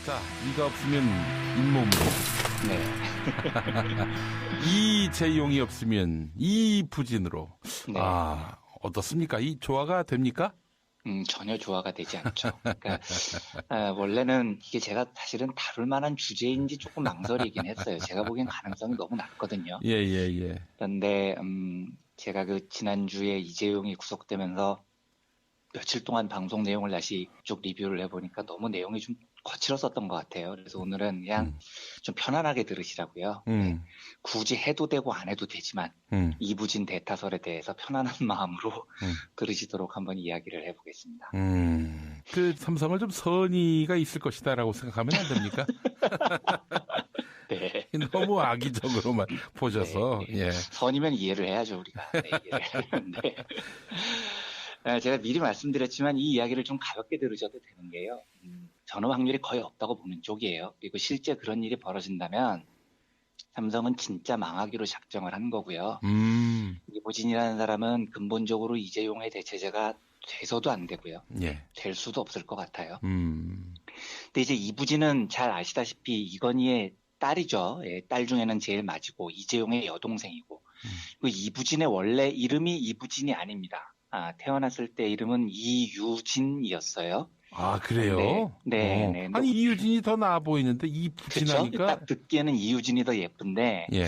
자, 이가 없으면 잇몸으로. 네. 이재용이 없으면 이부진으로. 네. 어떻습니까? 이 조화가 됩니까? 전혀 조화가 되지 않죠. 그러니까 원래는 이게 제가 사실은 다룰 만한 주제인지 조금 망설이긴 했어요. 제가 보기엔 가능성이 너무 낮거든요. 예. 그런데 제가 그 지난주에 이재용이 구속되면서 며칠 동안 방송 내용을 다시 쭉 리뷰를 해보니까 너무 내용이 좀 거칠었었던 것 같아요. 그래서 오늘은 그냥 좀 편안하게 들으시라고요. 네. 굳이 해도 되고 안 해도 되지만 이부진 대타설에 대해서 편안한 마음으로 들으시도록 한번 이야기를 해보겠습니다. 그 삼성을 좀 선의가 있을 것이다라고 생각하면 안 됩니까? 네. 너무 악의적으로만 보셔서. 네. 예. 선이면 이해를 해야죠, 우리가. 네, 이해를 하는데. 제가 미리 말씀드렸지만 이 이야기를 좀 가볍게 들으셔도 되는 게요. 저는 확률이 거의 없다고 보는 쪽이에요. 그리고 실제 그런 일이 벌어진다면 삼성은 진짜 망하기로 작정을 한 거고요. 이부진이라는 사람은 근본적으로 이재용의 대체제가 돼서도 안 되고요. 예. 될 수도 없을 것 같아요. 근데 이제 이부진은 잘 아시다시피 이건희의 딸이죠. 예, 딸 중에는 제일 맞이고 이재용의 여동생이고 그 이부진의 원래 이름이 이부진이 아닙니다. 태어났을 때 이름은 이유진이었어요. 아, 그래요? 네. 아니, 이유진이 더 나아 보이는데, 이부진하니까. 그쵸? 딱 듣기에는 이유진이 더 예쁜데, 예.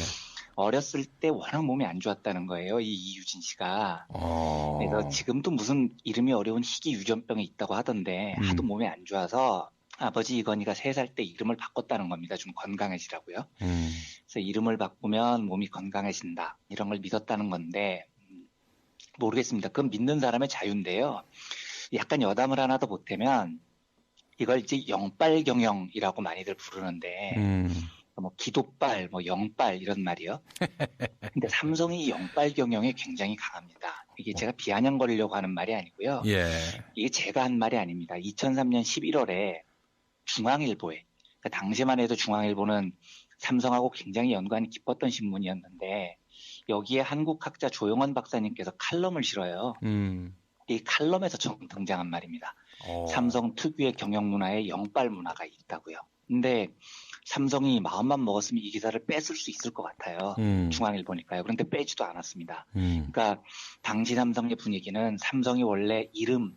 어렸을 때 워낙 몸이 안 좋았다는 거예요, 이 이유진 씨가. 그래서 지금도 무슨 이름이 어려운 희귀 유전병이 있다고 하던데, 하도 몸이 안 좋아서 아버지 이건희가 3살 때 이름을 바꿨다는 겁니다. 좀 건강해지라고요. 그래서 이름을 바꾸면 몸이 건강해진다. 이런 걸 믿었다는 건데, 모르겠습니다. 그건 믿는 사람의 자유인데요. 약간 여담을 하나 더 보태면 이걸 이제 영빨경영이라고 많이들 부르는데 뭐 기도빨, 뭐 영빨 이런 말이요. 근데 삼성이 영빨경영에 굉장히 강합니다. 이게 제가 비아냥거리려고 하는 말이 아니고요. 예. 이게 제가 한 말이 아닙니다. 2003년 11월에 중앙일보에, 그러니까 당시만 해도 중앙일보는 삼성하고 굉장히 연관이 깊었던 신문이었는데 여기에 한국학자 조영원 박사님께서 칼럼을 실어요. 이 칼럼에서 처음 등장한 말입니다. 삼성 특유의 경영 문화에 영빨 문화가 있다고요. 근데 삼성이 마음만 먹었으면 이 기사를 뺐을 수 있을 것 같아요. 중앙일보니까요. 그런데 빼지도 않았습니다. 그러니까 당시 삼성의 분위기는 삼성이 원래 이름,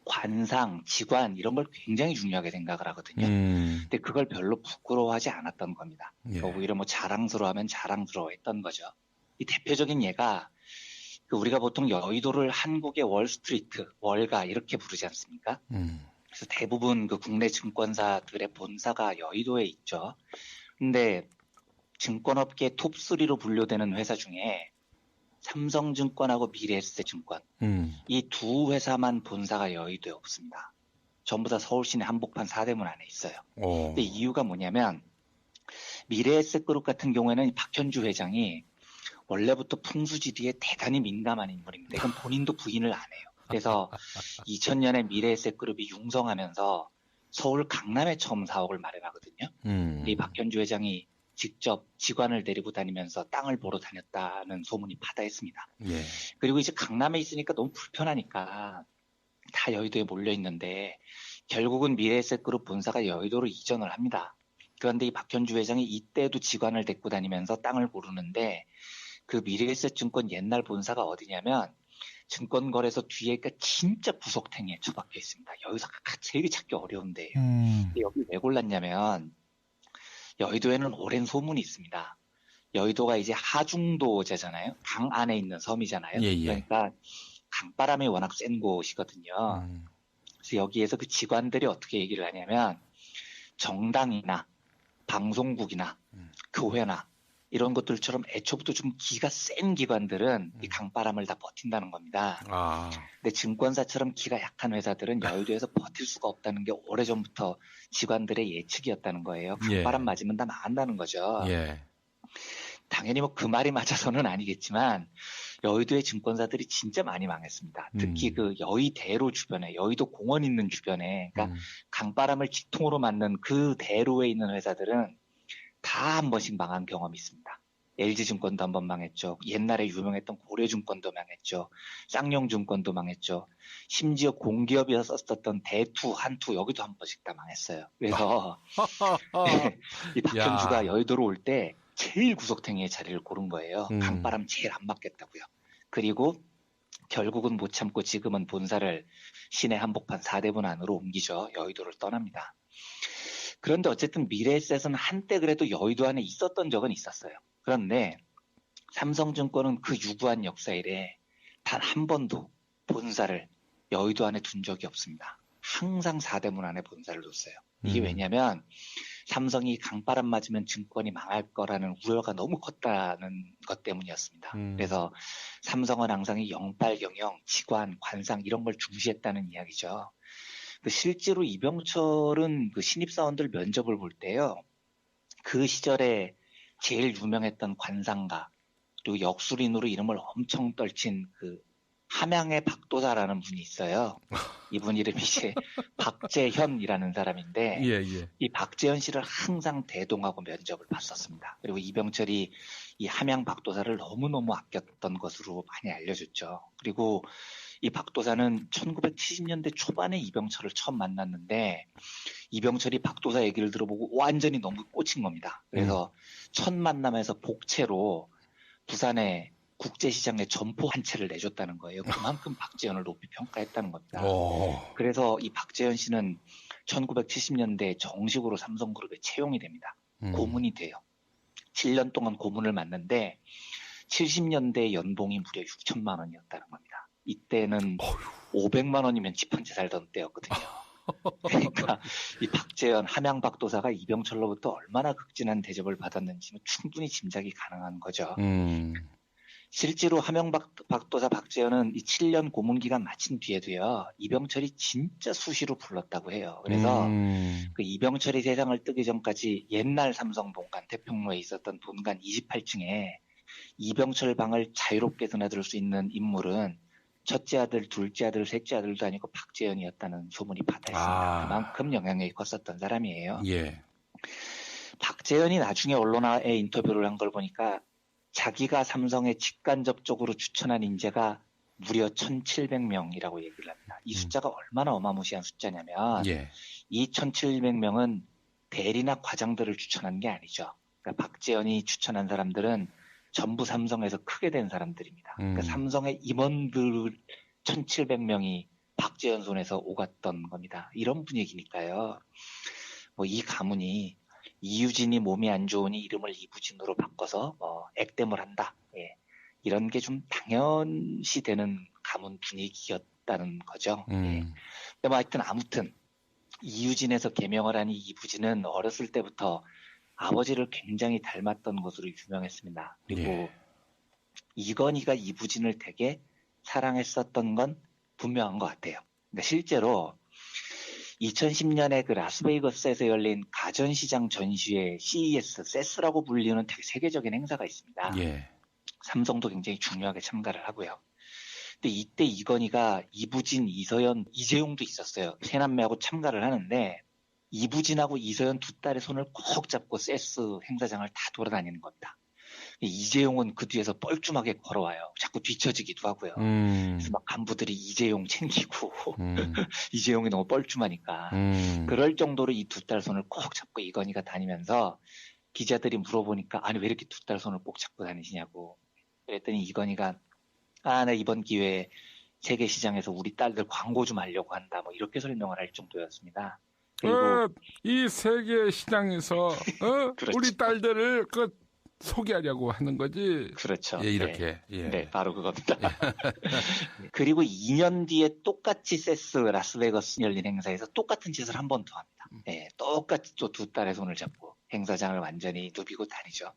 관상, 직관 이런 걸 굉장히 중요하게 생각을 하거든요. 근데 그걸 별로 부끄러워하지 않았던 겁니다. 예. 오히려 뭐 자랑스러워하면 자랑스러워했던 거죠. 이 대표적인 예가 우리가 보통 여의도를 한국의 월스트리트, 월가 이렇게 부르지 않습니까? 그래서 대부분 그 국내 증권사들의 본사가 여의도에 있죠. 근데 증권업계 톱3로 분류되는 회사 중에 삼성증권하고 미래에셋증권 이 두 회사만 본사가 여의도에 없습니다. 전부 다 서울 시내 한복판 사대문 안에 있어요. 근데 이유가 뭐냐면 미래에셋그룹 같은 경우에는 박현주 회장이 원래부터 풍수지리에 대단히 민감한 인물입니다. 이건 본인도 부인을 안 해요. 그래서 2000년에 미래에셋그룹이 융성하면서 서울 강남에 처음 사옥을 마련하거든요. 이 박현주 회장이 직접 직원을 데리고 다니면서 땅을 보러 다녔다는 소문이 파다했습니다. 예. 그리고 이제 강남에 있으니까 너무 불편하니까 다 여의도에 몰려 있는데 결국은 미래에셋그룹 본사가 여의도로 이전을 합니다. 그런데 이 박현주 회장이 이때도 직원을 데리고 다니면서 땅을 고르는데 그 미래에셋증권 옛날 본사가 어디냐면 증권거래소 뒤에 진짜 구석탱이에 처박혀 있습니다. 여기서 되게 찾기 어려운데요. 여기 왜 골랐냐면 여의도에는 오랜 소문이 있습니다. 여의도가 이제 하중도제잖아요. 강 안에 있는 섬이잖아요. 예. 그러니까 강바람이 워낙 센 곳이거든요. 그래서 여기에서 그 직원들이 어떻게 얘기를 하냐면 정당이나 방송국이나 교회나 이런 것들처럼 애초부터 좀 기가 센 기관들은 이 강바람을 다 버틴다는 겁니다. 근데 증권사처럼 기가 약한 회사들은 여의도에서 버틸 수가 없다는 게 오래전부터 직원들의 예측이었다는 거예요. 강바람 맞으면 다 망한다는 거죠. 예. 당연히 뭐 그 말이 맞아서는 아니겠지만 여의도의 증권사들이 진짜 많이 망했습니다. 특히 그 여의대로 주변에, 여의도 공원 있는 주변에, 그러니까 강바람을 직통으로 맞는 그 대로에 있는 회사들은 다 한 번씩 망한 경험이 있습니다. LG증권도 한번 망했죠. 옛날에 유명했던 고려증권도 망했죠. 쌍용증권도 망했죠. 심지어 공기업이었었던 대투, 한투 여기도 한 번씩 다 망했어요. 그래서 이 박현주가 야, 여의도로 올 때 제일 구석탱이의 자리를 고른 거예요. 음, 강바람 제일 안 맞겠다고요. 그리고 결국은 못 참고 지금은 본사를 시내 한복판 4대문 안으로 옮기죠. 여의도를 떠납니다. 그런데 어쨌든 미래에셋은 한때 그래도 여의도 안에 있었던 적은 있었어요. 그런데 삼성증권은 그 유구한 역사 이래 단 한 번도 본사를 여의도 안에 둔 적이 없습니다. 항상 4대문 안에 본사를 뒀어요. 이게 왜냐면 삼성이 강바람 맞으면 증권이 망할 거라는 우려가 너무 컸다는 것 때문이었습니다. 그래서 삼성은 항상 이 영발 경영, 직관, 관상 이런 걸 중시했다는 이야기죠. 실제로 이병철은 그 신입사원들 면접을 볼 때요. 그 시절에 제일 유명했던 관상가 그리고 역술인으로 이름을 엄청 떨친 그 함양의 박도사라는 분이 있어요. 이분 이름이 이제 박재현이라는 사람인데 예, 예. 이 박재현 씨를 항상 대동하고 면접을 봤었습니다. 그리고 이병철이 이 함양 박도사를 너무너무 아꼈던 것으로 많이 알려졌죠. 그리고 이 박도사는 1970년대 초반에 이병철을 처음 만났는데 이병철이 박도사 얘기를 들어보고 완전히 너무 꽂힌 겁니다. 그래서 첫 만남에서 복채로 부산의 국제시장에 점포 한 채를 내줬다는 거예요. 그만큼 박재현을 높이 평가했다는 겁니다. 그래서 이 박재현 씨는 1970년대에 정식으로 삼성그룹에 채용이 됩니다. 고문이 돼요. 7년 동안 고문을 맡는데 70년대 연봉이 무려 6천만 원이었다는 겁니다. 이때는 500만 원이면 집 한 채 살던 때였거든요. 그러니까 이 박재현 함양 박도사가 이병철로부터 얼마나 극진한 대접을 받았는지는 충분히 짐작이 가능한 거죠. 실제로 함양 박도사 박재현은 이 7년 고문 기간 마친 뒤에도요. 이병철이 진짜 수시로 불렀다고 해요. 그래서 그 이병철이 세상을 뜨기 전까지 옛날 삼성 본관 태평로에 있었던 본관 28층에 이병철 방을 자유롭게 드나들 수 있는 인물은 첫째 아들, 둘째 아들, 셋째 아들도 아니고 박재현이었다는 소문이 받아있습니다. 그만큼 영향력이 컸었던 사람이에요. 예. 박재현이 나중에 언론에 인터뷰를 한 걸 보니까 자기가 삼성에 직간접적으로 추천한 인재가 무려 1,700명이라고 얘기를 합니다. 이 숫자가 얼마나 어마무시한 숫자냐면 예. 이 1,700명은 대리나 과장들을 추천한 게 아니죠. 그러니까 박재현이 추천한 사람들은 전부 삼성에서 크게 된 사람들입니다. 그러니까 삼성의 임원들 1,700명이 박재현 손에서 오갔던 겁니다. 이런 분위기니까요. 뭐 이 가문이 이유진이 몸이 안 좋으니 이름을 이부진으로 바꿔서 액땜을 한다. 예. 이런 게 좀 당연시 되는 가문 분위기였다는 거죠. 예. 근데 뭐 하여튼 아무튼 이유진에서 개명을 한 이부진은 어렸을 때부터 아버지를 굉장히 닮았던 것으로 유명했습니다. 그리고 이건희가 이부진을 되게 사랑했었던 건 분명한 것 같아요. 그러니까 실제로 2010년에 그 라스베이거스에서 열린 가전시장 전시회 CES, CES라고 불리는 되게 세계적인 행사가 있습니다. 예. 삼성도 굉장히 중요하게 참가를 하고요. 근데 이때 이건희가 이부진, 이서연, 이재용도 있었어요. 세 남매하고 참가를 하는데 이부진하고 이서연 두 딸의 손을 꼭 잡고 CES 행사장을 다 돌아다니는 겁니다. 이재용은 그 뒤에서 뻘쭘하게 걸어와요. 자꾸 뒤처지기도 하고요. 그래서 막 간부들이 이재용 챙기고 이재용이 너무 뻘쭘하니까 그럴 정도로 이 두 딸 손을 꼭 잡고 이건희가 다니면서 기자들이 물어보니까 아니 왜 이렇게 두 딸 손을 꼭 잡고 다니시냐고 그랬더니 이건희가 나 이번 기회에 세계 시장에서 우리 딸들 광고 좀 하려고 한다 뭐 이렇게 설명을 할 정도였습니다. 그리고 이 세계 시장에서 그렇죠. 우리 딸들을 소개하려고 하는 거지. 그렇죠. 예, 이렇게. 네, 예. 네 바로 그겁니다. 그리고 2년 뒤에 똑같이 CES 라스베가스 열린 행사에서 똑같은 짓을 한 번 더 합니다. 네, 똑같이 또 두 딸의 손을 잡고 행사장을 완전히 누비고 다니죠.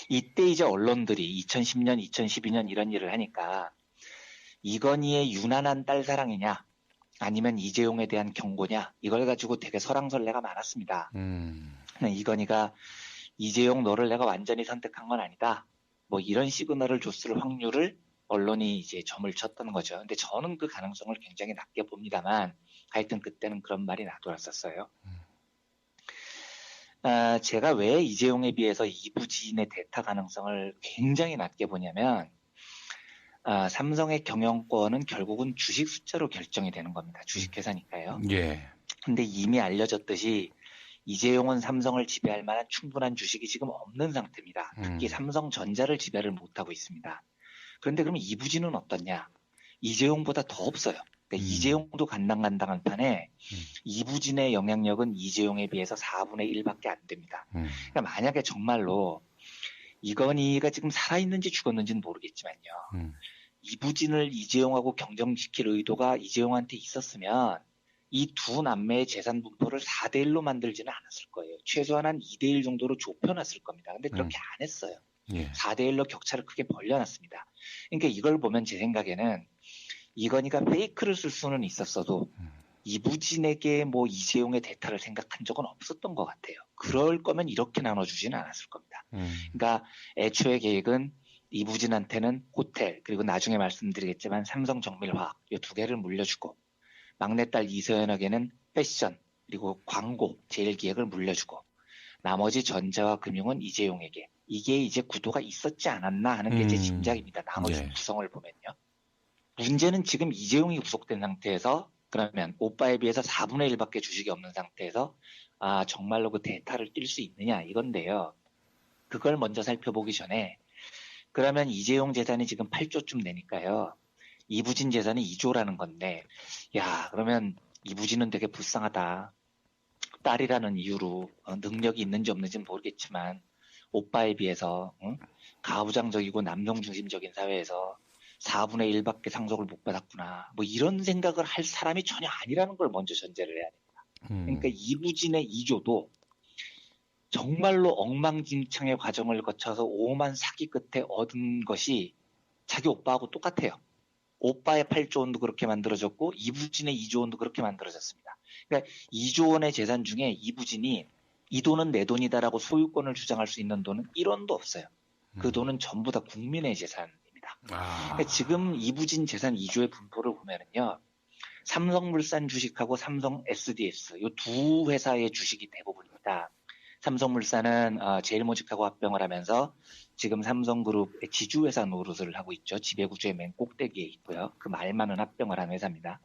이때 이제 언론들이 2010년, 2012년 이런 일을 하니까 이건희의 유난한 딸 사랑이냐 아니면 이재용에 대한 경고냐 이걸 가지고 되게 설왕설래가 많았습니다. 이건희가 이재용 너를 내가 완전히 선택한 건 아니다. 뭐 이런 시그널을 줬을 확률을 언론이 이제 점을 쳤던 거죠. 근데 저는 그 가능성을 굉장히 낮게 봅니다만 하여튼 그때는 그런 말이 나돌았었어요. 제가 왜 이재용에 비해서 이부진의 대타 가능성을 굉장히 낮게 보냐면, 삼성의 경영권은 결국은 주식 숫자로 결정이 되는 겁니다. 주식회사니까요. 예. 근데 이미 알려졌듯이 이재용은 삼성을 지배할 만한 충분한 주식이 지금 없는 상태입니다. 특히 삼성전자를 지배를 못하고 있습니다. 그런데 그럼 이부진은 어떻냐? 이재용보다 더 없어요. 그러니까 이재용도 간당간당한 판에 이부진의 영향력은 이재용에 비해서 4분의 1밖에 안 됩니다. 그러니까 만약에 정말로 이건희가 지금 살아있는지 죽었는지는 모르겠지만요. 이부진을 이재용하고 경쟁시킬 의도가 이재용한테 있었으면 이 두 남매의 재산 분포를 4대1로 만들지는 않았을 거예요. 최소한 한 2대1 정도로 좁혀놨을 겁니다. 근데 그렇게 안 했어요. 예. 4대1로 격차를 크게 벌려놨습니다. 그러니까 이걸 보면 제 생각에는 이건희가 페이크를 쓸 수는 있었어도 이부진에게 뭐 이재용의 대타를 생각한 적은 없었던 것 같아요. 그럴 거면 이렇게 나눠주지는 않았을 겁니다. 그러니까 애초에 계획은 이부진한테는 호텔, 그리고 나중에 말씀드리겠지만 삼성정밀화학 이 두 개를 물려주고, 막내딸 이서연에게는 패션, 그리고 광고, 제일기획을 물려주고, 나머지 전자와 금융은 이재용에게. 이게 이제 구도가 있었지 않았나 하는 게 제 짐작입니다. 나머지 구성을 보면요. 문제는 지금 이재용이 구속된 상태에서, 그러면 오빠에 비해서 4분의 1밖에 주식이 없는 상태에서 정말로 그 대타를 뛸 수 있느냐 이건데요. 그걸 먼저 살펴보기 전에, 그러면 이재용 재산이 지금 8조쯤 되니까요. 이부진 재산이 2조라는 건데, 그러면 이부진은 되게 불쌍하다. 딸이라는 이유로 능력이 있는지 없는지는 모르겠지만 오빠에 비해서 가부장적이고 남성 중심적인 사회에서 4분의 1밖에 상속을 못 받았구나. 뭐 이런 생각을 할 사람이 전혀 아니라는 걸 먼저 전제를 해야 됩니다. 그러니까 이부진의 2조도 정말로 엉망진창의 과정을 거쳐서 오만 사기 끝에 얻은 것이 자기 오빠하고 똑같아요. 오빠의 8조 원도 그렇게 만들어졌고 이부진의 2조 원도 그렇게 만들어졌습니다. 그러니까 2조 원의 재산 중에 이부진이 이 돈은 내 돈이다라고 소유권을 주장할 수 있는 돈은 1원도 없어요. 그 돈은 전부 다 국민의 재산입니다. 그러니까 지금 이부진 재산 2조의 분포를 보면은요. 삼성물산 주식하고 삼성 SDS 이 두 회사의 주식이 대부분입니다. 삼성물산은 제일모직하고 합병을 하면서 지금 삼성그룹의 지주회사 노릇을 하고 있죠. 지배구조의 맨 꼭대기에 있고요. 그 말 많은 합병을 한 회사입니다.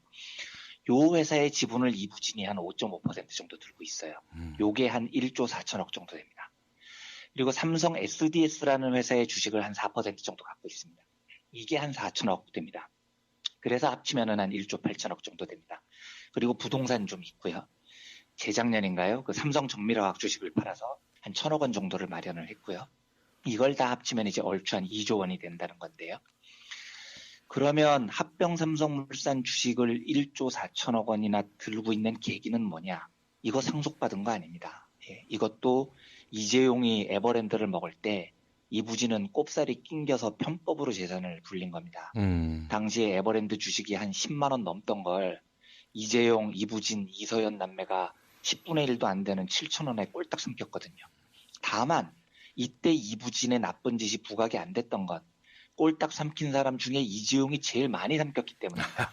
요 회사의 지분을 이부진이 한 5.5% 정도 들고 있어요. 요게 한 1조 4천억 정도 됩니다. 그리고 삼성 SDS라는 회사의 주식을 한 4% 정도 갖고 있습니다. 이게 한 4천억 됩니다. 그래서 합치면은 한 1조 8천억 정도 됩니다. 그리고 부동산 좀 있고요. 재작년인가요? 그 삼성 정밀화학 주식을 팔아서 한 1,000억 원 정도를 마련을 했고요. 이걸 다 합치면 이제 얼추 한 2조 원이 된다는 건데요. 그러면 합병 삼성물산 주식을 1조 4천억 원이나 들고 있는 계기는 뭐냐? 이거 상속받은 거 아닙니다. 이것도 이재용이 에버랜드를 먹을 때 이부진은 꼽살이 낑겨서 편법으로 재산을 불린 겁니다. 당시에 에버랜드 주식이 한 10만 원 넘던 걸 이재용, 이부진, 이서연 남매가 10분의 1도 안 되는 7천 원에 꼴딱 삼켰거든요. 다만 이때 이부진의 나쁜 짓이 부각이 안 됐던 건 꼴딱 삼킨 사람 중에 이재용이 제일 많이 삼켰기 때문입니다.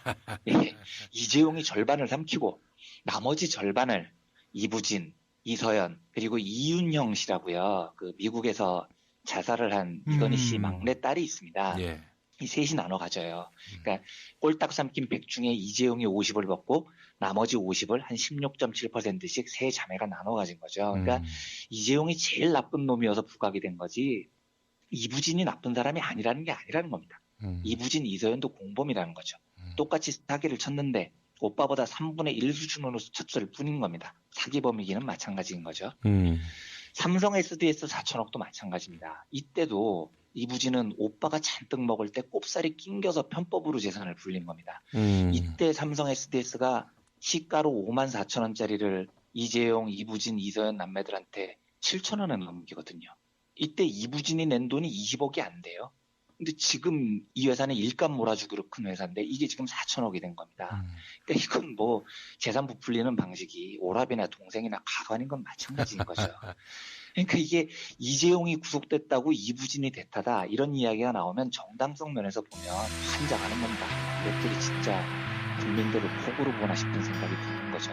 이재용이 절반을 삼키고 나머지 절반을 이부진, 이서연, 그리고 이윤형 씨라고요. 그 미국에서 자살을 한 이건희 씨 막내 딸이 있습니다. 이 셋이 나눠 가져요. 그러니까 꼴딱 삼킨 100 중에 이재용이 50을 받고 나머지 50을 한 16.7%씩 세 자매가 나눠 가진 거죠. 그러니까 이재용이 제일 나쁜 놈이어서 부각이 된 거지 이부진이 나쁜 사람이 아니라는 게 아니라는 겁니다. 이부진, 이서연도 공범이라는 거죠. 똑같이 사기를 쳤는데 오빠보다 3분의 1 수준으로 쳤을 뿐인 겁니다. 사기범이기는 마찬가지인 거죠. 삼성 SDS 4천억도 마찬가지입니다. 이때도 이부진은 오빠가 잔뜩 먹을 때 꼽살이 낑겨서 편법으로 재산을 불린 겁니다. 이때 삼성 SDS가 시가로 5만 4천 원짜리를 이재용, 이부진, 이서연 남매들한테 7천 원에 넘기거든요. 이때 이부진이 낸 돈이 20억이 안 돼요. 근데 지금 이 회사는 일감 몰아주기로 큰 회사인데 이게 지금 4천억이 된 겁니다. 그러니까 이건 뭐 재산 부풀리는 방식이 오랍이나 동생이나 가관인 건 마찬가지인 거죠. 그러니까 이게 이재용이 구속됐다고 이부진이 대타다 이런 이야기가 나오면 정당성 면에서 보면 환장하는 겁니다. 이것들이 진짜 국민들을 폭으로 보나 싶은 생각이 드는 거죠.